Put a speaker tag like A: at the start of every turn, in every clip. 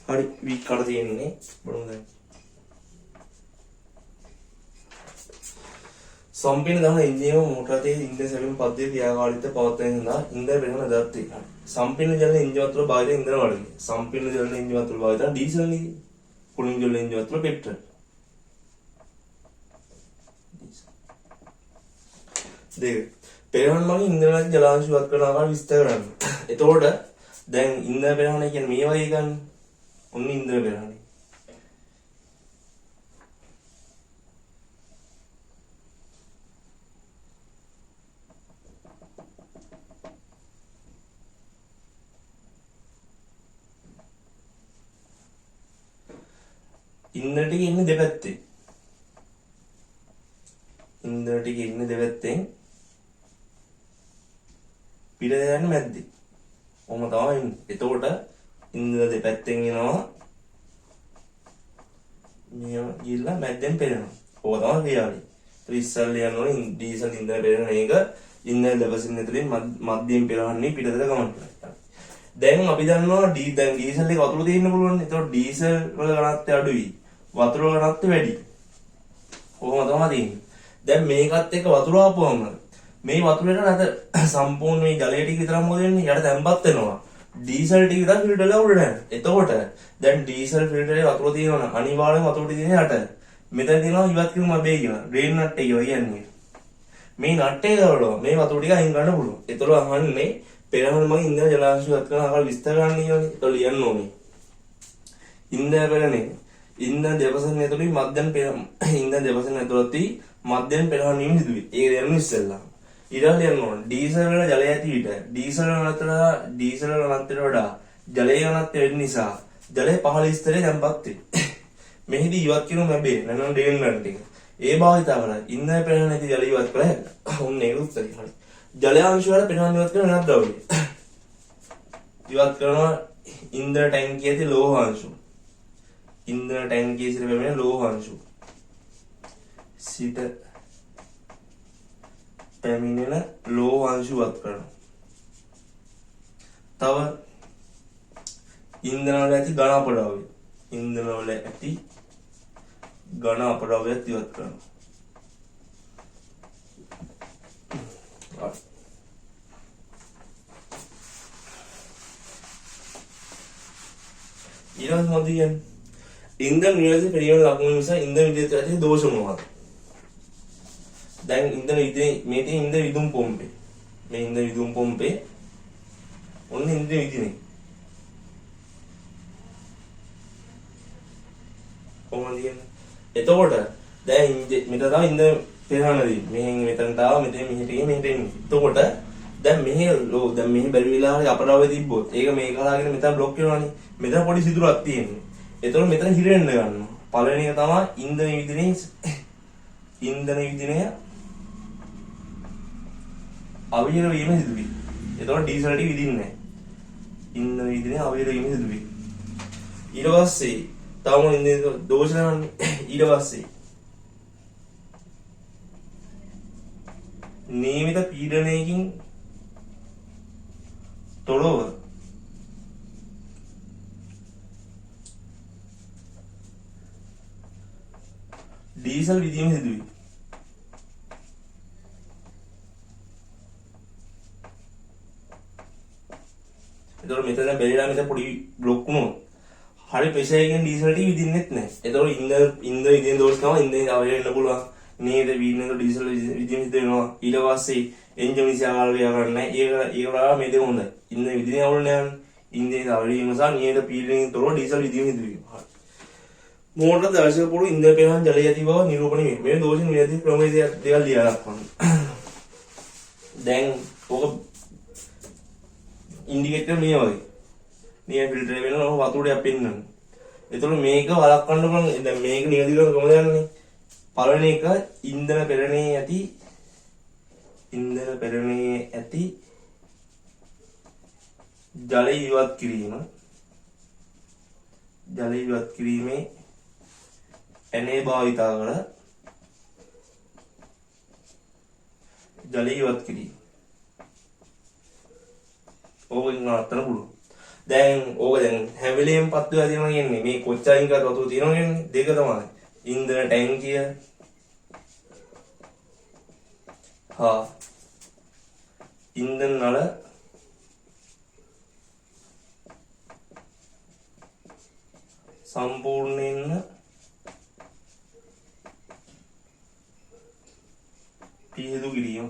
A: හරි වීක් කාට තියෙන්නේ බලමු දැන්. සම්පීර්ණ දහන ඉන්දියාව මොටරතේ ඉන්ධන සැපීම පද්ධතිය ක්‍රියාකාරීත්වය පවත්වන සඳහා ඉන්ධන පෙරහන දත්තේ. සම්පීර්ණ ජලන ඉන්ජින වතුර භාවිත ඉන්ධන වර්ගය. සම්පීර්ණ ජලන ඉන්ජින වතුර භාවිත ඩීසල් නේ. කුලින් ජලන ඉන්ජින වතුර පෙට්‍රල්. දෙක. පෙරහන මගින් ඉන්ධන වලින් ජලාංශ වත් කරන ආකාරය විස්තර කරන්න. එතකොට දැන් ඉන්ධන පෙරහන කියන්නේ මේ වගේ ගන්න. ඔන්න ඉන්ධන පෙරහන. ඉන්ධන ටික ඉන්නේ දෙපැත්තේ. ඉන්ධන ටික ඉන්නේ දෙපැත්තෙන් පිට යන්නේ මැද්දේ. ඔහොම තමයි ඉන්නේ. එතකොට ඉන්ධන දෙපැත්තෙන් එනවා. මෙහෙම ගිහිල්ලා මැද්දෙන් පෙරෙනවා. ඕක තමයි ක්‍රියාවලිය. ඉස්සල්ල යනෝනේ ඩීසල් ඉන්ධන පෙරෙන එක ඉන්ධන දෙපසින් ඇතුලෙන් මැද්දෙන් පෙරවන්නේ පිටතට ගමන් කරනවා. දැන් අපි දන්නවා දැන් ඩීසල් එක වතුර තියෙන්න පුළුවන්. එතකොට ඩීසල් වල ඝනත්වය අඩුයි. වතුර වල ඝනත්වය වැඩි. කොහොම තමයි තියෙන්නේ. දැන් මේකත් එක්ක වතුර ආපුවම මේ වතුරේට නැත සම්පූර්ණ මේ ජලය ටික විතරක් මොකද වෙන්නේ? යට තැම්පත් වෙනවා. ඩීසල් ටික විතර ෆිල්ටර් කරලා උඩට යනවා. එතකොට දැන් ඩීසල් ෆිල්ටරේ වතුර තියෙනවා නම් අනිවාර්යෙන්ම වතුර ටික තියෙන යට. මෙතන තියෙනවා ඉවත් කිරීම බේ කියලා. ඩ්‍රේන් නට් එක කියන්නේ. මේ නට් එක කරලා මේ වතුර ටික අයින් කරන්න පුළුවන්. ඒතර අහන්නේ පෙරහන මගින් ඉන්ධන ජලාංශ වත් කරන ආකාර විස්තර ගන්න කියලානේ. ඒතකොට ලියන්න ඕනේ. ඉන්ධන පෙරහනේ ඉන්ධන දෙපසෙන් ඇතුළේ මධ්‍යම ඉන්ධන දෙපසෙන් ඇතුළතී මධ්‍යම පෙරහන වීම සිදුවේ. ඒක දැනුම් ඉස්සෙල්ලා. ඊළඟට ලියන්න ඕනේ ඩීසල් වල ජලය ඇති විට ඩීසල් ඝනත්වයට වඩා ජලයේ ඝනත්වය වැඩි නිසා ජලය පහළ ස්තරයේ තැන්පත් වේ. මෙහිදී ඉවත් කිරීම ලැබේ. නැත්නම් ඩ්‍රේන් ගන්න ටික. ඒ භාවිතා කරලා ඉන්ධන පෙරහන ඇති ජලය ඉවත් කළා. ඔන්න ඒක උත්තරය. හරි. ජලය අංශ වල පෙරහන ඉවත් කරන වෙනත් ද්‍රව්‍ය. ඉවත් කරනවා ඉන්ධන ටැංකිය ඇති ලෝහ අංශු. ඉන්ධන ටැංකියේ සිට පැමිණෙන ලෝහ අංශු. සිට පැමිණෙන ලෝහ අංශු වත් කරනවා. තව ඉන්ධන වල ඇති ඝන අපද්‍රව්‍ය. ඉන්ධන වල ඇති ඝන අපද්‍රව්‍යත් ඉවත් කරනවා. ඊළඟ මොදියන් ඉන්ධන නිරෝධය පිළිවෙල ලකුණු නිසා ඉන්ධන විද්‍යුත් ඇති දෝෂ මොනවාද? දැන් ඉන්ධන විද්‍යුත් මේ තියෙන ඉන්ධන විදුම් පොම්පේ. මේ ඉන්ධන විදුම් පොම්පේ ඔන්න ඉන්ධන විදිනේ. කොහොමද කියන්නේ? එතකොට දැන් මෙතන තමයි ඉන්ධන පෙරහනදී. මෙහෙන් මෙතනට ආව මෙතෙන් මෙහෙට ගිහින් මෙහෙට එන්නේ. එතකොට දැන් මෙහි බැරි වෙලාවේ අපරාවේ තිබ්බොත් ඒක මේක හදාගෙන මෙතන බ්ලොක් වෙනවනේ. මෙතන පොඩි සිදුරක් තියෙනවා. එතකොට මෙතන හිරෙන්න ගන්නවා. පළවෙනි එක තමයි ඉන්ධන විදිනේ අවිහිර වීම සිදුවේ. එතකොට ඩීසල් ටික විදින්නේ නැහැ. ඉන්ධන විදිනේ අවිහිර වීම සිදුවේ. ඊට පස්සේ තවම ඉන්ධන දෝෂ කරන්නේ. ඊට පස්සේ නියමිත පීඩනයකින් තොරව ඩීසල් විදීම සිදුවේ. එතකොට මෙතන බැරිලා මෙතන පොඩි බ්ලොක් වුණොත් හරි ප්‍රෙෂර් එකෙන් ඩීසල් ටික විදින්නෙත් නැහැ. එතකොට ඉන්ධන විදින දෝෂ තමයි ඉන්ධන අවය වෙන්න පුළුවන්. නේද වීනක ඩීසල් විදින හිත වෙනවා. ඊට පස්සේ එන්ජින් විශ්යාකාර ව්‍යාකරණ නැහැ. ඒක මේ දෙක හොඳයි. ඉන්ධන විදිනේ අවුල් නැහැ. ඉන්ධන අවය වීම සහ නේද පීඩනයෙන් තොරව ඩීසල් විදීම සිදුවීම. මෝටර දර්ශක පොළු ඉන්ධන පෙරහන ජලය ඇති බව නිරූපණය වේ. මේ දෝෂින් විරති ක්‍රමයේ දෙකක් ලියලා දක්වන්න. දැන් ඔක ඉන්ඩිකේටර් මේ වගේ. නිය ෆිල්ටර් වෙනවා වතුරට පෙන්නන. එතකොට මේක වළක්වන්න පුළුවන්. දැන් මේක නියදිකව කොහොමද යන්නේ? පළවෙනි එක ඉන්ධන පෙරණේ ඇති ජලය ඉවත් කිරීම. ජලය ඉවත් කිරීමේ ඇනේ භාවිතා කර ජලය ඉවත් කිරීම. ඕකෙන් නවත්තන්න පුළුවන්. දැන් ඕක දැන් හැම වෙලෙම පත්තු වෙලා තියෙනවා කියන්නේ මේ කොච්චරින් කරත් වතුර තියෙනවා කියන්නේ දෙක තමයි. ඉන්ධන ටැංකිය හා ඉන්ධන නල සම්පූර්ණයෙන්ම පිරිසිදු කිරීම.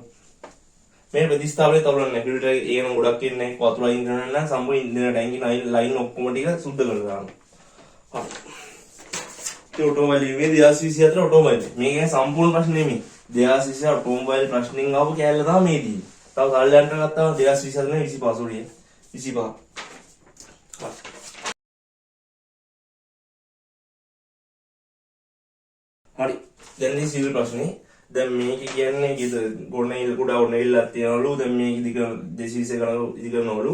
A: මේ ප්‍රතිස්ථාපනයේ තවලන්නේ ෆිල්ටර් එක ඒකම ගොඩක් ඉන්නේ වතුර අයින් කරන්න නම් සම්පූර්ණ ඉන්ධන ටැංකිය ලයින් ඔක්කොම ටික සුද්ධ කරලා දානවා. හරි. ඒ ඔටෝමොබයිල් මේ 2024 ඔටෝමොබයිල්. මේක සම්පූර්ණ ප්‍රශ්න නෙමෙයි. 2024 ඔටෝමොබයිල් ප්‍රශ්نين ආපු කැලේ තමයි මේ තියෙන්නේ. තව කල්යන්ට ගත්තාම 2024 නේ 25 සෝරිය. 25. හරි. දැන් මේ සිවිල් ප්‍රශ්නේ දැන් මේක කියන්නේ කීයද ගොඩනැගිල්ල කුඩා ගොඩනැගිල්ලක් තියනවලු දැන් මේක ඉදි කරන 220 කරන ඉදි කරනවලු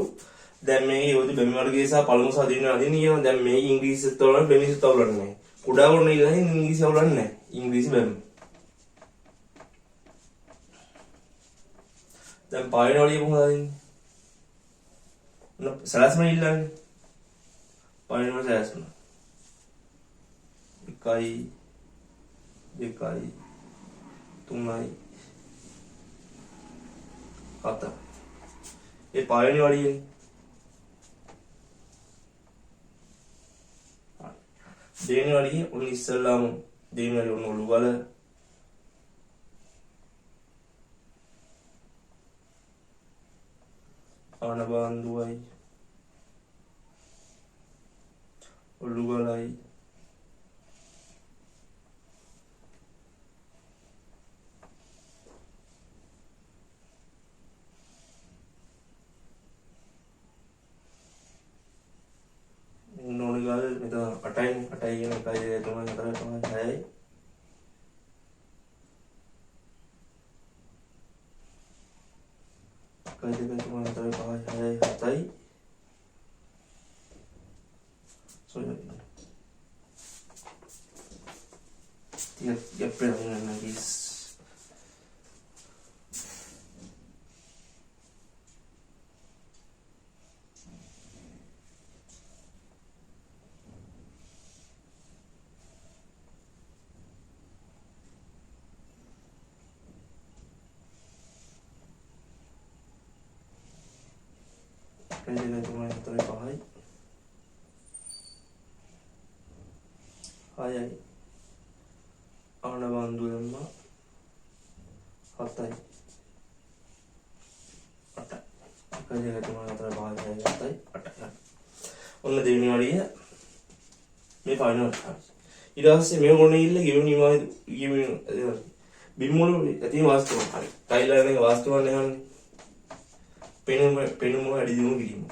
A: දැන් මේක යෝධි බැමි වර්ගයේ සහ පළමු සහ දින අදින කියන දැන් මේක ඉංග්‍රීසිත් වලන බැමිසිත් වලන්නේ නැහැ කුඩා ගොඩනැගිල්ල නම් ඉංග්‍රීසි වලන්නේ නැහැ ඉංග්‍රීසි බැමි දැන් පාවෙන වලිය කොහොමද අදින්නේ සලස්ම ඉල්ලන්නේ පාවෙන වල සලස්ම 1 2 3යි 7 ඒ පාවෙන වලියේ දෙවෙනි වලියේ උන් ඉස්සල්ලාම දෙවෙනි වලිය උන් ඔලු වල ආනබන්දුවයි ඔලු වලයි නොනිගල් මෙතන 8යි 8යි කියන 1 2 3 4 5 6යි කයි දෙක තුන හතර පහ හයයි හතයි සෝරි තිය යප්පේ නෑ ගිස් කයි දෙක තුන හතර පහයි හයයි ආනබන්දු දැම්මා 7යි 8යි කයි දෙක තුන හතර පහයි හයයි 7යි 8යි ඔන්න දෙවෙනි වලිය මේ ෆයිනල් ඊට පස්සේ මේ ගොනේ ඉල්ල ගෙවුන නිමායි ගෙවුන බිම්මුළු ඇති වාස්තුව හරි ටයිලර් එක වාස්තුව නැහන්නේ පෙනුම වැඩි දියුණු කිරීම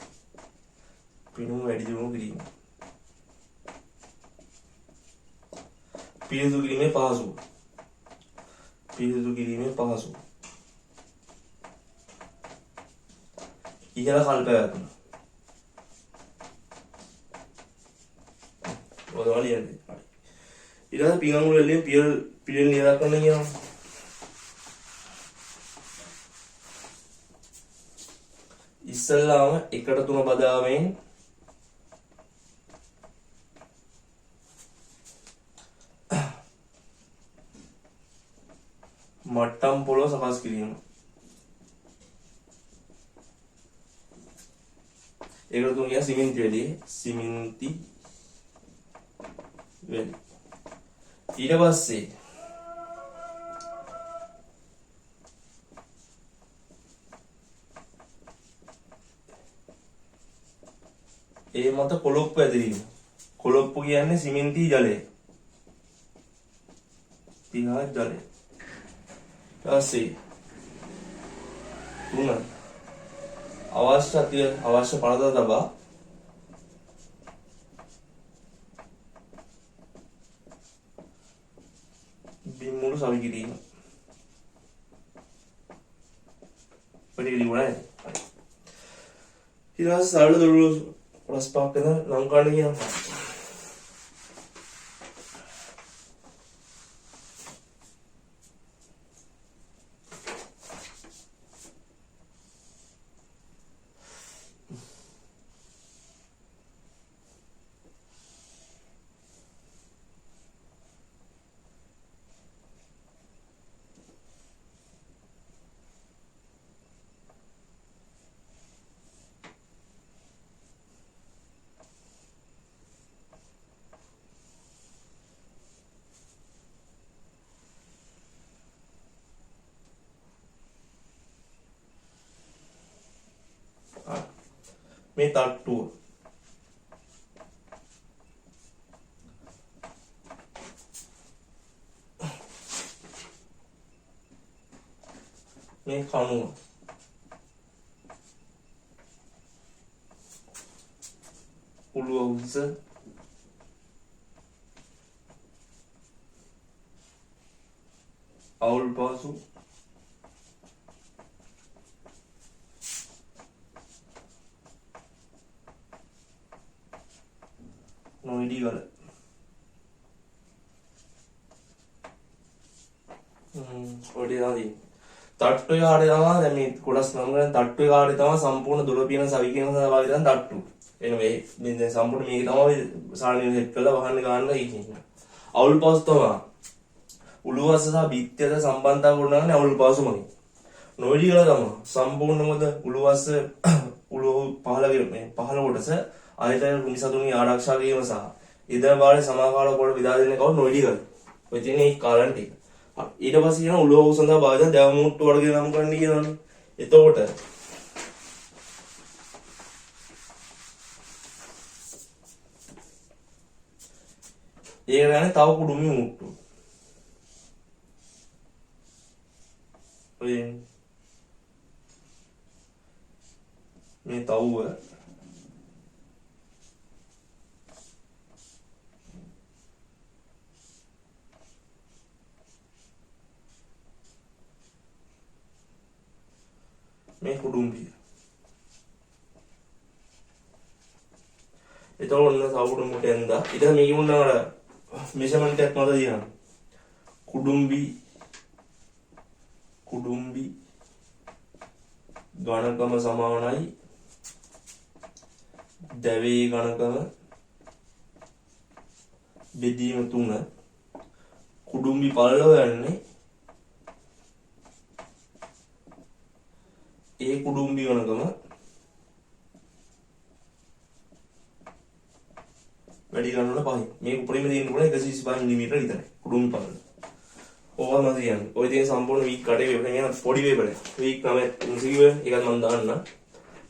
A: පිරිසිදු කිරීමේ පහසුව ඉහළ කල්ප පැවැත්ම ඔතන ලියන්නේ හරි ඊට පස්සේ පිංගුරු වලින් පිළිවෙල ලියලා කරන්න කියනවා ඉස්සල්ලාම 1/3 බදාවෙන් මට්ටම් පොළොව සකස් කිරීම. ඒකට තුන් කියන සිමෙන්ති වැලි ඊට පස්සේ ඒ මත කොළොප්පු ඇදීම. කොළොප්පු කියන්නේ සිමෙන්ති ජලය. තිහා ජලය. ඊපස්සේ තුන අවශ්‍ය පළදා තබා බිම්මුළු සවි කිරීම. පරිලි වුණා. ඊට පස්සේ සරල දොරළු රස් පාක් කරන නම් ගන්න කියනවා. මේ තට්ටුව. මේ කණුව. උළුව උස්ස. අවුල් පාසු. නොයිඩි වල. ඔඩි දාදී. තට්ටුවේ කාර්යය තමයි දැන් මේ කොටස් නම් කරන තට්ටුවේ කාර්යය තමයි සම්පූර්ණ දොර පියන සවිකේන සහභාගී වෙන තට්ටු. එනේ මේ දැන් සම්පූර්ණ මේක තමයි සාරණිය හෙට් කරලා වහන්න ගන්න ඉන්නේ. අවුල් පාසු තමයි. උළුවස්ස සහ බිත්තියට සම්බන්ධතාව ගොඩනගන්නේ අවුල් පාසුමයි. නොයිඩි වල තමයි සම්පූර්ණ මොකද උළුවස්ස උළුව පහළ කොටස අනිතර මිනිසතුන්ගේ ආරක්ෂා කිරීම සහ ඉදර බාලේ සමාකාල කොට විදා දෙන්නේ කවුරු නොයිඩි වල. ඔය තියෙන මේ කාලන් ටික. ඊට පස්සේ කියන උළුව උසඳා භාජන දැව මුට්ටු වර්ගය නම් කරන්න කියනවනේ. එතකොට ඒ ගානේ තව කුඩුමි මුට්ටු. ඔය මේ තවුව මේ කුඩුම්බිය. එතකොට ඔන්න තව කුඩුම්බට එන්දා. ඊට මේක මුන්න අර මෙෂර්මන්ට් එකක් මත දිනන. කුඩුම්බි ඝනකම සමානයි දැවේ ඝනකම බෙදීම 3. කුඩුම්බි පළල යන්නේ ඒ කුඩුම්බි ඝනකම වැඩි ගන්න ඕන 5. මේක උඩින්ම දෙන්න ඕන 125 mm විතරයි කුඩුම්බි පළල. ඕවම තියන්නේ. ඔය තියෙන සම්පූර්ණ වීක් කටේ වේපර් එක පොඩි වේපර් එක. වීක් 9 මුසිකිව එකක් මම දාන්න.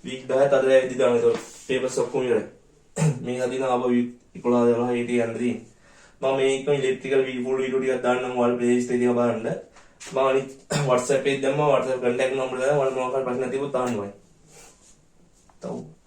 A: වීක් 10 අතර ඇවිත් දාන්න. ඒක පේපර්ස් ඔක්කොම ඉවරයි. මේ හදින ආව වීක් 11 12 80 යන්න තියෙන්නේ. මම මේක ඉලෙක්ට්‍රිකල් වීල් වීඩියෝ ටිකක් දාන්නම් ඔයාලා ප්ලේලිස්ට් එකේ බලන්න. මම අනිත් WhatsApp එකේ දැම්මා WhatsApp contact number දාලා ඔයාලා මොකක්ද ප්‍රශ්න තිබුත් තාන්න ඕනේ. තව